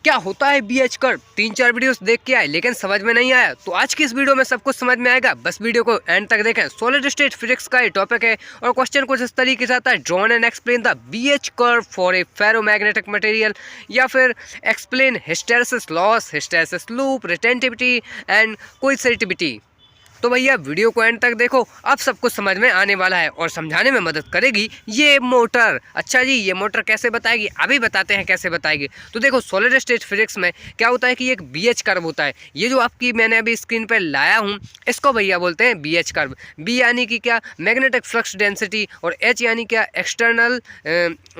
क्या होता है बीएच कर्व? 3-4 वीडियोस देख के आए लेकिन समझ में नहीं आया, तो आज की इस वीडियो में सब कुछ समझ में आएगा। बस वीडियो को एंड तक देखें। सॉलिड स्टेट फिजिक्स का ये टॉपिक है और क्वेश्चन कुछ इस तरीके से आता है, drawn and explain the BH curve for a ferromagnetic material, या फिर explain hysteresis loss, hysteresis loop, retentivity and coercivity. तो भैया वीडियो को एंड तक देखो, अब सब कुछ समझ में आने वाला है और समझाने में मदद करेगी ये मोटर। अच्छा जी, ये मोटर कैसे बताएगी? अभी बताते हैं कैसे बताएगी। तो देखो, सॉलिड स्टेट फिजिक्स में क्या होता है कि एक बीएच कर्व होता है। ये जो आपकी मैंने अभी स्क्रीन पर लाया हूँ, इसको भैया बोलते हैं बीएच कर्व। बी यानी कि क्या? मैग्नेटिक फ्लक्स डेंसिटी, और एच यानी क्या? External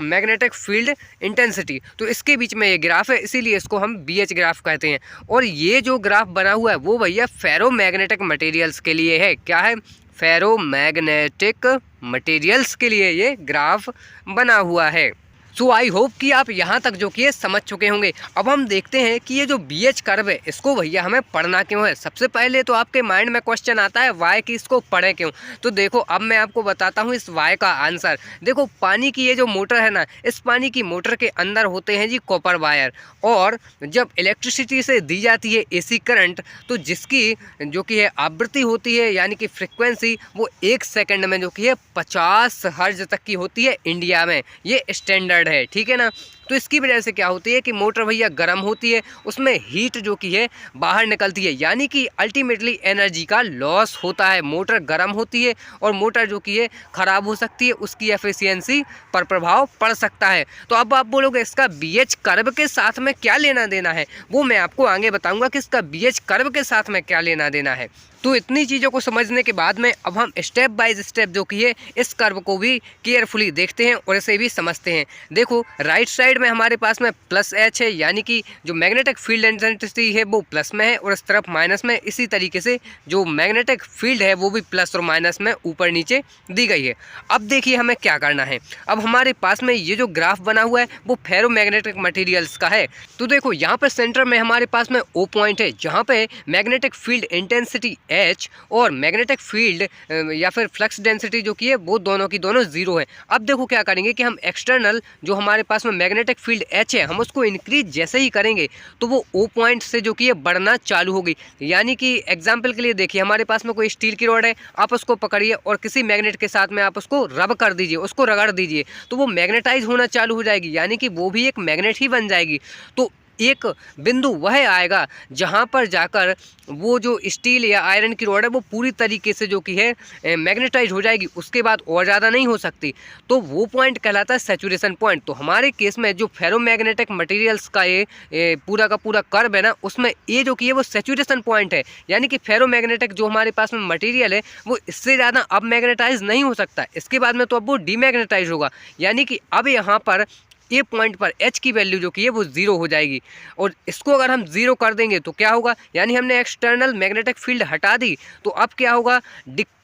magnetic field intensity. तो इसके बीच में ये ग्राफ है, इसीलिए इसको हम बीएच ग्राफ कहते हैं। और ये जो ग्राफ बना हुआ है वो भैया फेरोमैग्नेटिक मटेरियल के लिए है। क्या है? फेरोमैग्नेटिक मटेरियल्स के लिए ये ग्राफ बना हुआ है। सो आई होप कि आप यहाँ तक जो कि ये समझ चुके होंगे। अब हम देखते हैं कि ये जो बीएच कर्व है इसको भैया हमें पढ़ना क्यों है। सबसे पहले तो आपके माइंड में क्वेश्चन आता है वाई कि इसको पढ़े क्यों। तो देखो, अब मैं आपको बताता हूँ इस वाई का आंसर। देखो, पानी की ये जो मोटर है ना, इस पानी की मोटर के अंदर होते हैं जी कॉपर वायर, और जब इलेक्ट्रिसिटी से दी जाती है एसी करंट, तो जिसकी जो कि है आवृत्ति होती है यानी कि फ्रिक्वेंसी, वो 1 सेकंड में जो कि है 50 हर्ट्ज तक की होती है इंडिया में। ये स्टैंडर्ड है, ठीक है ना। तो इसकी वजह से क्या होती है कि मोटर भैया गर्म होती है, उसमें हीट जो कि है बाहर निकलती है, यानी कि अल्टीमेटली एनर्जी का लॉस होता है। मोटर गर्म होती है और मोटर जो कि है ख़राब हो सकती है, उसकी एफिशिएंसी पर प्रभाव पड़ सकता है। तो अब आप बोलोगे इसका बीएच कर्व के साथ में क्या लेना देना है, वो मैं आपको आगे बताऊंगा कि इसका बीएच कर्व के साथ में क्या लेना देना है। तो इतनी चीज़ों को समझने के बाद में अब हम स्टेप बाय स्टेप जो कि है इस कर्व को भी केयरफुली देखते हैं और इसे भी समझते हैं। देखो, राइट साइड में हमारे पास में प्लस एच है, यानी कि जो मैग्नेटिक फील्ड इंटेंसिटी है वो प्लस में है, और इस तरफ माइनस में। इसी तरीके से जो मैग्नेटिक फील्ड है वो भी प्लस और माइनस में ऊपर नीचे दी गई है। अब देखिए हमें क्या करना है। अब हमारे पास में ये जो ग्राफ बना हुआ है वो फेरोमैग्नेटिक मटेरियल्स का है। तो देखो, यहाँ पर सेंटर में हमारे पास में ओ पॉइंट है, जहाँ पे मैग्नेटिक फील्ड इंटेंसिटी एच और मैग्नेटिक फील्ड या फिर फ्लक्स डेंसिटी जो कि है वो दोनों की दोनों जीरो है। अब देखो क्या करेंगे कि हम एक्सटर्नल जो हमारे पास में मैग्नेटिक फील्ड एच है, हम उसको इंक्रीज जैसे ही करेंगे तो वो ओ पॉइंट से जो कि है बढ़ना चालू होगी। यानी कि एग्जांपल के लिए देखिए, हमारे पास में कोई स्टील की रॉड है, आप उसको पकड़िए और किसी मैग्नेट के साथ में आप उसको रब कर दीजिए, उसको रगड़ दीजिए, तो वो मैग्नेटाइज होना चालू हो जाएगी, यानी कि वो भी एक मैग्नेट ही बन जाएगी। तो एक बिंदु वह आएगा जहां पर जाकर वो जो स्टील या आयरन की रॉड है वो पूरी तरीके से जो कि है मैग्नेटाइज हो जाएगी, उसके बाद और ज़्यादा नहीं हो सकती। तो वो पॉइंट कहलाता है सैचुरेशन पॉइंट। तो हमारे केस में जो फेरोमैग्नेटिक मटेरियल्स का ये पूरा का पूरा कर्व है ना, उसमें ये जो कि है वो सैचुरेशन पॉइंट है, यानी कि फेरोमैग्नेटिक जो हमारे पास में मटेरियल है वो इससे ज़्यादा अब मैग्नेटाइज नहीं हो सकता। इसके बाद में तो अब वो डीमैग्नेटाइज होगा, यानी कि अब यहाँ पर ए पॉइंट पर एच की वैल्यू जो कि है वो ज़ीरो हो जाएगी। और इसको अगर हम ज़ीरो कर देंगे तो क्या होगा, यानी हमने एक्सटर्नल मैग्नेटिक फील्ड हटा दी, तो अब क्या होगा,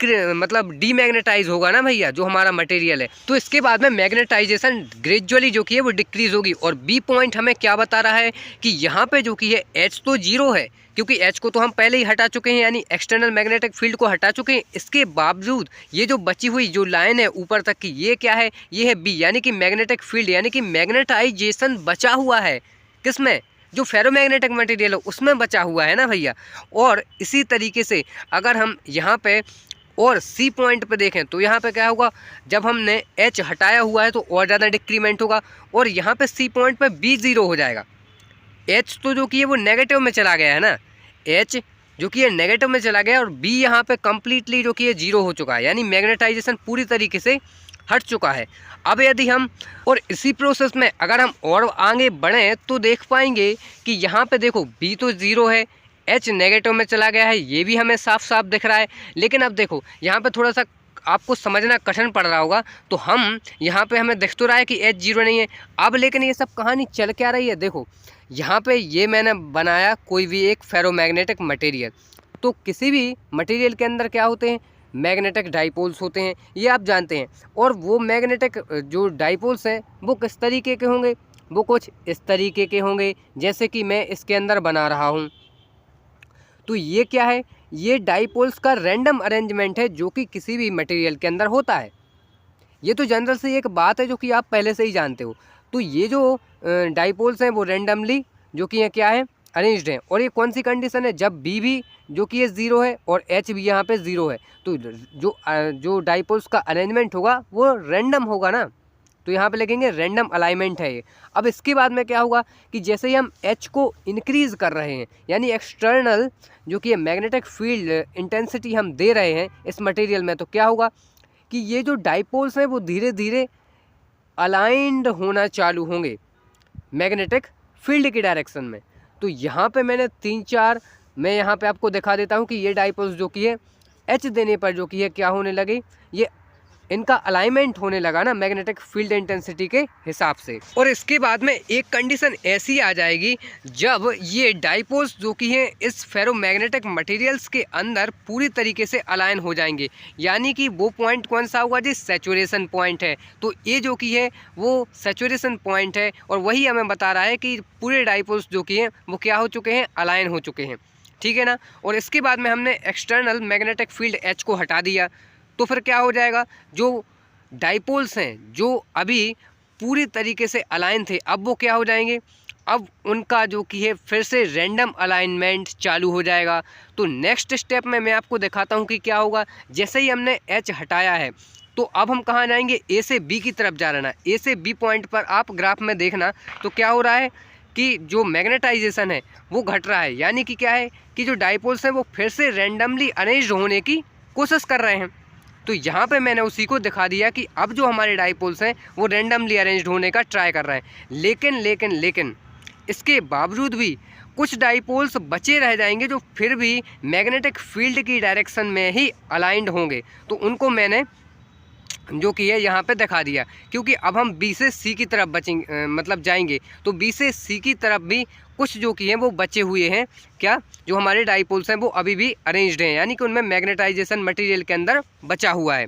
मतलब डीमैग्नेटाइज होगा ना भैया जो हमारा मटेरियल है। तो इसके बाद में मैग्नेटाइजेशन ग्रेजुअली जो कि है वो डिक्रीज होगी। और बी पॉइंट हमें क्या बता रहा है कि यहाँ पे जो कि है एच तो जीरो है, क्योंकि एच को तो हम पहले ही हटा चुके हैं, यानी एक्सटर्नल मैग्नेटिक फील्ड को हटा चुके हैं। इसके बावजूद ये जो बची हुई जो लाइन है ऊपर तक की, ये क्या है, ये है बी, यानी कि मैग्नेटिक फील्ड, यानी कि मैग्नेटाइजेशन बचा हुआ है। किसमें? जो फेरोमैग्नेटिक मटेरियल है उसमें बचा हुआ है ना भैया। और इसी तरीके से अगर हम यहाँ पे और सी पॉइंट पे देखें तो यहाँ पे क्या होगा, जब हमने एच हटाया हुआ है तो और ज़्यादा डिक्रीमेंट होगा, और यहाँ पे सी पॉइंट पे बी ज़ीरो हो जाएगा। एच तो जो कि है वो नेगेटिव में चला गया है ना, एच जो कि है नेगेटिव में चला गया, और बी यहाँ पे कम्प्लीटली जो कि है जीरो हो चुका है, यानी मैग्नेटाइजेशन पूरी तरीके से हट चुका है। अब यदि हम और इसी प्रोसेस में अगर हम और आगे बढ़ें तो देख पाएंगे कि यहाँ पे देखो बी तो ज़ीरो है, एच नेगेटिव में चला गया है, ये भी हमें साफ साफ दिख रहा है। लेकिन अब देखो यहाँ पे थोड़ा सा आपको समझना कठिन पड़ रहा होगा। तो हम यहाँ पे हमें दिख तो रहा है कि एच जीरो नहीं है। अब लेकिन ये सब कहानी चल क्या रही है, देखो यहाँ पे ये मैंने बनाया कोई भी एक फेरोमैग्नेटिक मटेरियल। तो किसी भी मटेरियल के अंदर क्या होते हैं, मैग्नेटिक डाइपोल्स होते हैं, ये आप जानते हैं। और वो मैग्नेटिक जो डाइपोल्स हैं वो किस तरीके के होंगे, वो कुछ इस तरीके के होंगे जैसे कि मैं इसके अंदर बना रहा हूँ। तो ये क्या है, ये डाइपोल्स का रैंडम अरेंजमेंट है जो कि किसी भी मटेरियल के अंदर होता है। ये तो जनरल से एक बात है जो कि आप पहले से ही जानते हो। तो ये जो डाइपोल्स हैं वो रेंडमली जो कि ये क्या है, अरेंज्ड है। और ये कौन सी कंडीशन है, जब बी भी जो कि ये 0 है और एच भी यहाँ पे 0 है, तो जो डाइपोल्स का अरेंजमेंट होगा वो रैंडम होगा ना, तो यहाँ पे लिखेंगे रैंडम अलाइनमेंट है ये। अब इसके बाद में क्या होगा कि जैसे ही हम एच को इंक्रीज़ कर रहे हैं, यानी एक्सटर्नल जो कि मैग्नेटिक फील्ड इंटेंसिटी हम दे रहे हैं इस मटेरियल में, तो क्या होगा कि ये जो डाइपोल्स हैं वो धीरे धीरे अलाइंड होना चालू होंगे मैग्नेटिक फील्ड की डायरेक्शन में। तो यहाँ पे मैंने 3-4 मैं यहाँ पे आपको दिखा देता हूँ कि ये डाइपोल्स जो कि है एच देने पर जो कि है क्या होने लगे, ये इनका अलाइनमेंट होने लगा ना मैग्नेटिक फील्ड इंटेंसिटी के हिसाब से। और इसके बाद में एक कंडीशन ऐसी आ जाएगी जब ये डाइपोल्स जो कि हैं इस फेरोमैग्नेटिक मटेरियल्स के अंदर पूरी तरीके से अलाइन हो जाएंगे, यानी कि वो पॉइंट कौन सा होगा जी, सैचुरेशन पॉइंट है। तो ये जो कि है वो सैचुरेशन पॉइंट है और वही हमें बता रहा है कि पूरे डाइपोल्स जो कि हैं वो क्या हो चुके हैं, अलाइन हो चुके हैं, ठीक है ना। और इसके बाद में हमने एक्सटर्नल मैग्नेटिक फील्ड एच को हटा दिया, तो फिर क्या हो जाएगा, जो डाइपोल्स हैं जो अभी पूरी तरीके से अलाइन थे अब वो क्या हो जाएंगे, अब उनका जो कि है फिर से रैंडम अलाइनमेंट चालू हो जाएगा। तो नेक्स्ट स्टेप में मैं आपको दिखाता हूँ कि क्या होगा। जैसे ही हमने एच हटाया है तो अब हम कहाँ जाएंगे, ए से बी की तरफ जा रहा है। ए से बी पॉइंट पर आप ग्राफ में देखना तो क्या हो रहा है कि जो मैग्नेटाइजेशन है वो घट रहा है, यानी कि क्या है कि जो डाइपोल्स हैं वो फिर से रैंडमली अरेंज होने की कोशिश कर रहे हैं। तो यहाँ पे मैंने उसी को दिखा दिया कि अब जो हमारे डाइपोल्स हैं वो रैंडमली अरेंज्ड होने का ट्राई कर रहे हैं, लेकिन इसके बावजूद भी कुछ डाइपोल्स बचे रह जाएंगे जो फिर भी मैग्नेटिक फील्ड की डायरेक्शन में ही अलाइंड होंगे। तो उनको मैंने जो कि है यहाँ पे दिखा दिया, क्योंकि अब हम बी से सी की तरफ बचेंगे मतलब जाएंगे, तो बी से सी की तरफ भी कुछ जो कि हैं वो बचे हुए हैं, क्या जो हमारे डाइपोल्स हैं वो अभी भी अरेंज्ड हैं, यानी कि उनमें मैग्नेटाइजेशन मटेरियल के अंदर बचा हुआ है,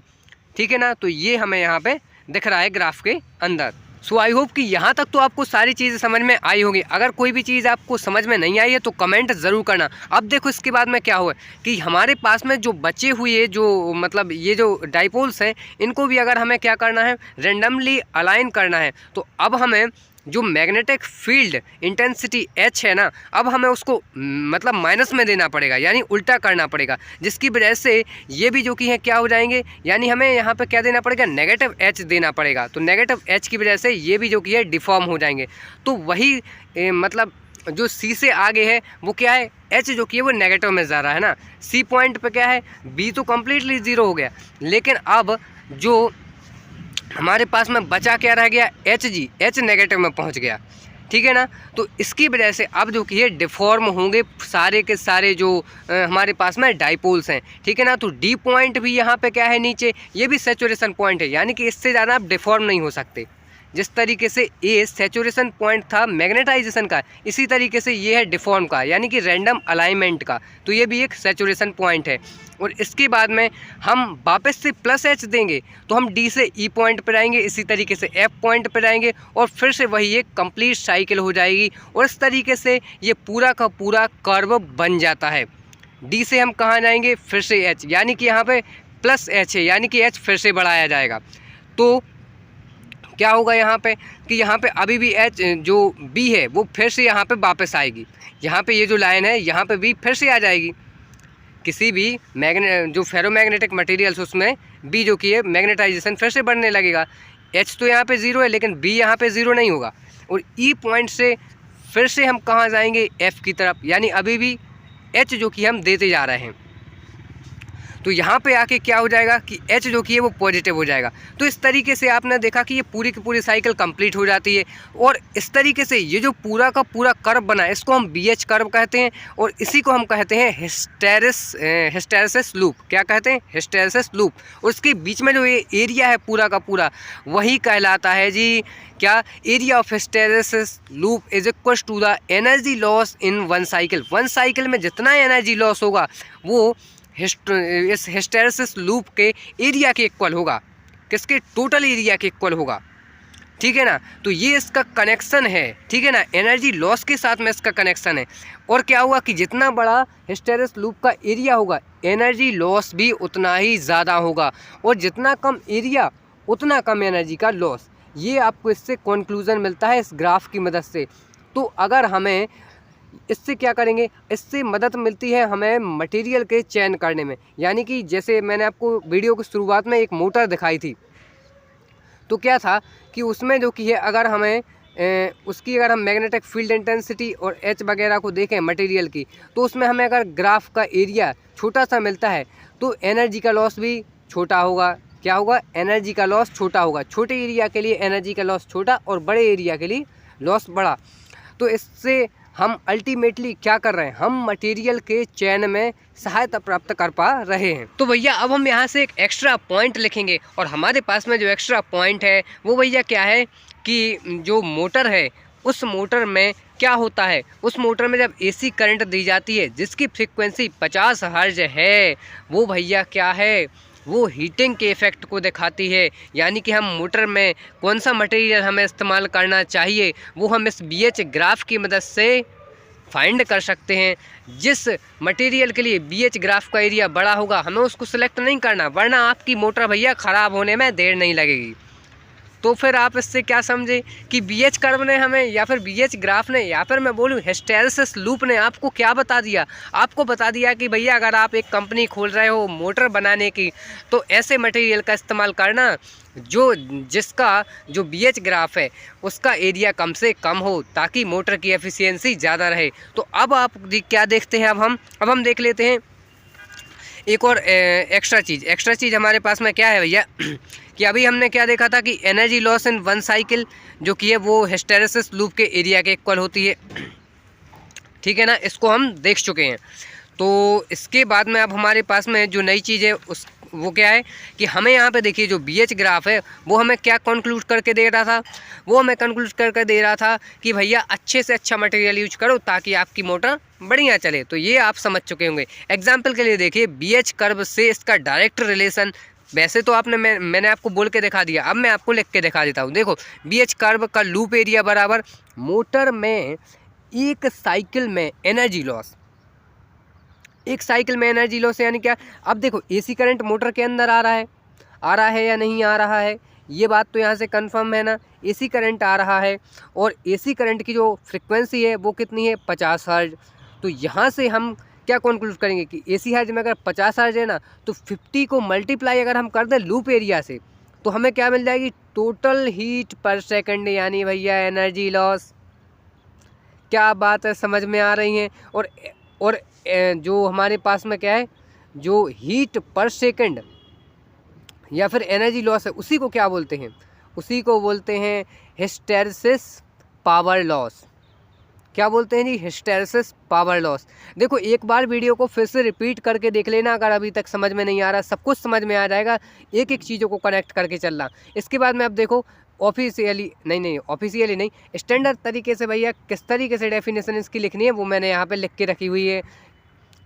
ठीक है ना। तो ये हमें यहाँ पे दिख रहा है ग्राफ के अंदर। सो आई होप कि यहाँ तक तो आपको सारी चीज़ें समझ में आई होगी। अगर कोई भी चीज़ आपको समझ में नहीं आई है तो कमेंट ज़रूर करना। अब देखो इसके बाद में क्या हुआ कि हमारे पास में जो बचे हुए जो मतलब ये जो डाइपोल्स हैं इनको भी अगर हमें क्या करना है, रेंडमली अलाइन करना है, तो अब हमें जो मैग्नेटिक फील्ड इंटेंसिटी एच है ना, अब हमें उसको मतलब माइनस में देना पड़ेगा, यानी उल्टा करना पड़ेगा, जिसकी वजह से ये भी जो कि है क्या हो जाएंगे, यानी हमें यहाँ पे क्या देना पड़ेगा, नेगेटिव एच देना पड़ेगा। तो नेगेटिव एच की वजह से ये भी जो कि है डिफॉर्म हो जाएंगे। तो वही मतलब जो सी से आगे है वो क्या है, एच जो कि है वो नेगेटिव में जा रहा है ना। सी पॉइंट पे क्या है, बी तो कम्प्लीटली ज़ीरो हो गया, लेकिन अब जो हमारे पास में बचा क्या रह गया, एच जी, एच नेगेटिव में पहुंच गया, ठीक है ना। तो इसकी वजह से अब जो कि ये डिफॉर्म होंगे सारे के सारे जो हमारे पास में डाइपोल्स हैं, ठीक है ना। तो डी पॉइंट भी यहाँ पे क्या है नीचे, ये भी सैचुरेशन पॉइंट है, यानी कि इससे ज़्यादा आप डिफॉर्म नहीं हो सकते। जिस तरीके से ए सैचुरेशन पॉइंट था मैग्नेटाइजेशन का, इसी तरीके से ये है डिफॉर्म का, यानी कि रैंडम अलाइनमेंट का। तो ये भी एक सैचुरेशन पॉइंट है। और इसके बाद में हम वापस से प्लस एच देंगे तो हम डी से ई पॉइंट पर आएंगे, इसी तरीके से एफ पॉइंट पर आएंगे और फिर से वही एक कंप्लीट साइकिल हो जाएगी। और इस तरीके से ये पूरा का पूरा कर्व बन जाता है। डी से हम कहाँ जाएंगे, फिर से एच, यानी कि यहाँ पे प्लस एच है, यानी कि एच फिर से बढ़ाया जाएगा। तो क्या होगा यहाँ पे कि यहाँ पे अभी भी एच जो बी है वो फिर से यहाँ पे वापस आएगी। यहाँ पे ये जो लाइन है यहाँ पे बी फिर से आ जाएगी। किसी भी जो फेरोमैग्नेटिक मटेरियल्स उसमें बी जो कि है मैग्नेटाइजेशन फिर से बढ़ने लगेगा। एच तो यहाँ पे ज़ीरो है लेकिन बी यहाँ पे ज़ीरो नहीं होगा। और ई पॉइंट से फिर से हम कहाँ जाएंगे, एफ़ की तरफ, यानी अभी भी एच जो कि हम देते जा रहे हैं। तो यहाँ पे आके क्या हो जाएगा कि एच जो कि है वो पॉजिटिव हो जाएगा। तो इस तरीके से आपने देखा कि ये पूरी की पूरी साइकिल कंप्लीट हो जाती है। और इस तरीके से ये जो पूरा का पूरा कर्व बना है इसको हम BH कर्व कहते हैं और इसी को हम कहते हैं हिस्टेरेसिस लूप। क्या कहते हैं, हिस्टेरेसिस लूप। और उसके बीच में जो ये एरिया है पूरा का पूरा वही कहलाता है जी क्या, area of hysteresis loop is equal to the energy loss in one cycle. One cycle में जितना एनर्जी लॉस होगा वो इस हिस्टेरेसिस लूप के एरिया के इक्वल होगा, किसके, टोटल एरिया के इक्वल होगा, ठीक है ना। तो ये इसका कनेक्शन है, ठीक है ना, एनर्जी लॉस के साथ में इसका कनेक्शन है। और क्या हुआ कि जितना बड़ा हिस्टेरेसिस लूप का एरिया होगा एनर्जी लॉस भी उतना ही ज़्यादा होगा, और जितना कम एरिया उतना कम एनर्जी का लॉस। ये आपको इससे कंक्लूजन मिलता है इस ग्राफ की मदद से। तो अगर हमें इससे क्या करेंगे, इससे मदद मिलती है हमें मटेरियल के चयन करने में। यानी कि जैसे मैंने आपको वीडियो की शुरुआत में एक मोटर दिखाई थी, तो क्या था कि उसमें जो कि है अगर हमें उसकी अगर हम मैग्नेटिक फील्ड इंटेंसिटी और एच वगैरह को देखें मटेरियल की, तो उसमें हमें अगर ग्राफ का एरिया छोटा सा मिलता है तो एनर्जी का लॉस भी छोटा होगा। क्या होगा, एनर्जी का लॉस छोटा होगा। छोटे एरिया के लिए एनर्जी का लॉस छोटा और बड़े एरिया के लिए लॉस बड़ा। तो इससे हम अल्टीमेटली क्या कर रहे हैं, हम मटेरियल के चयन में सहायता प्राप्त कर पा रहे हैं। तो भैया अब हम यहाँ से एक एक्स्ट्रा पॉइंट लिखेंगे, और हमारे पास में जो एक्स्ट्रा पॉइंट है वो भैया क्या है कि जो मोटर है उस मोटर में क्या होता है, उस मोटर में जब एसी करंट दी जाती है जिसकी फ्रीक्वेंसी 50 हर्ट्ज है, वो भैया क्या है, वो हीटिंग के इफ़ेक्ट को दिखाती है। यानी कि हम मोटर में कौन सा मटेरियल हमें इस्तेमाल करना चाहिए वो हम इस BH ग्राफ की मदद से फाइंड कर सकते हैं। जिस मटेरियल के लिए BH ग्राफ का एरिया बड़ा होगा हमें उसको सिलेक्ट नहीं करना, वरना आपकी मोटर भैया ख़राब होने में देर नहीं लगेगी। तो फिर आप इससे क्या समझे कि BH कर्व ने हमें, या फिर BH ग्राफ ने, या फिर मैं बोलूँ हिस्टैरिसीस लूप ने आपको क्या बता दिया, आपको बता दिया कि भैया अगर आप एक कंपनी खोल रहे हो मोटर बनाने की, तो ऐसे मटेरियल का इस्तेमाल करना जिसका जो BH ग्राफ है उसका एरिया कम से कम हो, ताकि मोटर की एफिशिएंसी ज़्यादा रहे। तो अब आप क्या देखते हैं, अब हम देख लेते हैं एक और एक्स्ट्रा चीज़ हमारे पास में क्या है भैया कि अभी हमने क्या देखा था कि energy loss in one cycle जो कि है वो हिस्टैरिसीस लूप के एरिया के इक्वल होती है। ठीक है ना, इसको हम देख चुके हैं। तो इसके बाद में अब हमारे पास में जो नई चीज़ है वो क्या है कि हमें यहाँ पे देखिए जो BH ग्राफ है वो हमें क्या कंक्लूड करके दे रहा था, वो हमें कंक्लूड करके दे रहा था कि भैया अच्छे से अच्छा मटेरियल यूज करो ताकि आपकी मोटर बढ़िया चले। तो ये आप समझ चुके होंगे। एग्जाम्पल के लिए देखिए BH कर्व से इसका डायरेक्ट रिलेशन, वैसे तो मैंने आपको बोल के दिखा दिया, अब मैं आपको लिख के दिखा देता हूँ। देखो BH कर्व का लूप एरिया बराबर मोटर में एक साइकिल में एनर्जी लॉस, एक साइकिल में एनर्जी लॉस यानी क्या। अब देखो एसी करंट मोटर के अंदर आ रहा है या नहीं आ रहा है, ये बात तो यहाँ से कंफर्म है ना। एसी करंट आ रहा है और एसी करंट की जो फ्रिक्वेंसी है वो कितनी है, 50 हर्ट्ज। तो यहाँ से हम क्या कंक्लूड करेंगे कि एसी हर्ट्ज में अगर 50 हर्ट्ज है ना, तो 50 को मल्टीप्लाई अगर हम कर दें लूप एरिया से तो हमें क्या मिल जाएगी, टोटल हीट पर सेकंड, यानी भैया एनर्जी लॉस। क्या बात है, समझ में आ रही है। और जो हमारे पास में क्या है, जो हीट पर सेकंड या फिर एनर्जी लॉस है उसी को क्या बोलते हैं, उसी को बोलते हैं हिस्टैरिसीस पावर लॉस। क्या बोलते हैं जी, हिस्टैरिसीस पावर लॉस। देखो एक बार वीडियो को फिर से रिपीट करके देख लेना, अगर अभी तक समझ में नहीं आ रहा, सब कुछ समझ में आ जाएगा, एक एक चीज़ों को कनेक्ट करके चलना। इसके बाद में अब देखो ऑफिशियली नहीं, स्टैंडर्ड तरीके से भैया किस तरीके से डेफिनेशन इसकी लिखनी है वो मैंने यहाँ पे लिख के रखी हुई है।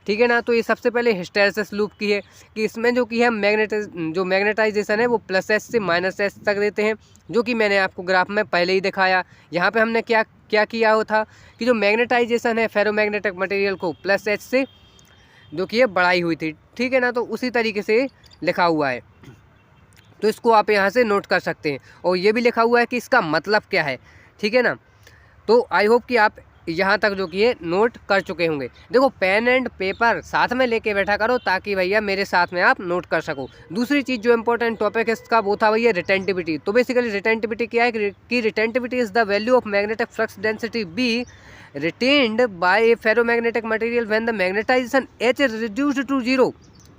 ठीक है ना। तो ये सबसे पहले हिस्टैरिसीस लूप की है कि इसमें जो कि है मैग्नेटाइजेशन है वो +S से -S तक देते हैं, जो कि मैंने आपको ग्राफ में पहले ही दिखाया। यहाँ पे हमने क्या किया हो था कि जो मैग्नेटाइजेशन है फेरोमैग्नेटिक मटेरियल को +H से जो कि है बढ़ाई हुई थी। ठीक है ना, तो उसी तरीके से लिखा हुआ है, तो इसको आप यहाँ से नोट कर सकते हैं। और ये भी लिखा हुआ है कि इसका मतलब क्या है। ठीक है ना, तो आई होप कि आप यहाँ तक जो कि है नोट कर चुके होंगे। देखो पेन एंड पेपर साथ में लेके बैठा करो ताकि भैया मेरे साथ में आप नोट कर सको। दूसरी चीज़ जो इंपॉर्टेंट टॉपिक है इसका वो था भैया रिटेंटिविटी। तो बेसिकली रिटेंटिविटी क्या है कि retentivity is the value of magnetic flux density B retained by a ferromagnetic material when the magnetization H reduced to 0।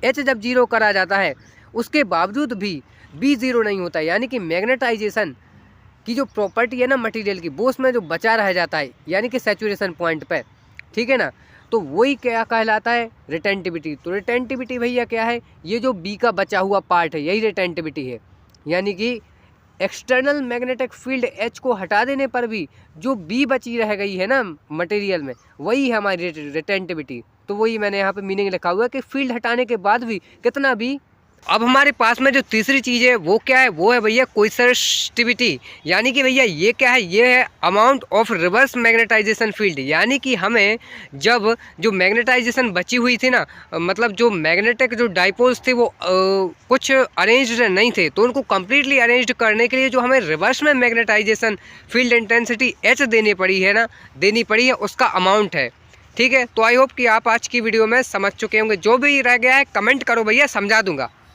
H जब 0 करा जाता है उसके बावजूद भी B 0 नहीं होता, यानी कि मैग्नेटाइजेशन की जो प्रॉपर्टी है ना मटेरियल की वो उसमें जो बचा रह जाता है, यानी कि सैचुरेशन पॉइंट पे। ठीक है ना, तो वही क्या कहलाता है, रिटेंटिविटी। तो रिटेंटिविटी भैया क्या है, ये जो बी का बचा हुआ पार्ट है यही रिटेंटिविटी है। यानी कि एक्सटर्नल मैग्नेटिक फील्ड H को हटा देने पर भी जो बी बची रह गई है ना मटेरियल में, वही है हमारी रिटेंटिविटी। तो वही मैंने यहाँ पे मीनिंग लिखा हुआ है कि फील्ड हटाने के बाद भी कितना बी अब हमारे पास में जो तीसरी चीज़ है वो क्या है, वो है भैया कोइंसिस्टिविटी। यानी कि भैया ये क्या है, ये है amount of reverse magnetization field. यानी कि हमें जब जो मैग्नेटाइजेशन बची हुई थी ना, मतलब जो मैग्नेटिक जो डाइपोल्स थे वो कुछ अरेंज्ड नहीं थे, तो उनको कम्प्लीटली अरेंज्ड करने के लिए जो हमें रिवर्स में मैग्नेटाइजेशन फील्ड इंटेंसिटी एच देनी पड़ी है ना, देनी पड़ी है, उसका अमाउंट है। ठीक है, तो आई होप कि आप आज की वीडियो में समझ चुके होंगे। जो भी रह गया है कमेंट करो भैया, समझा दूंगा।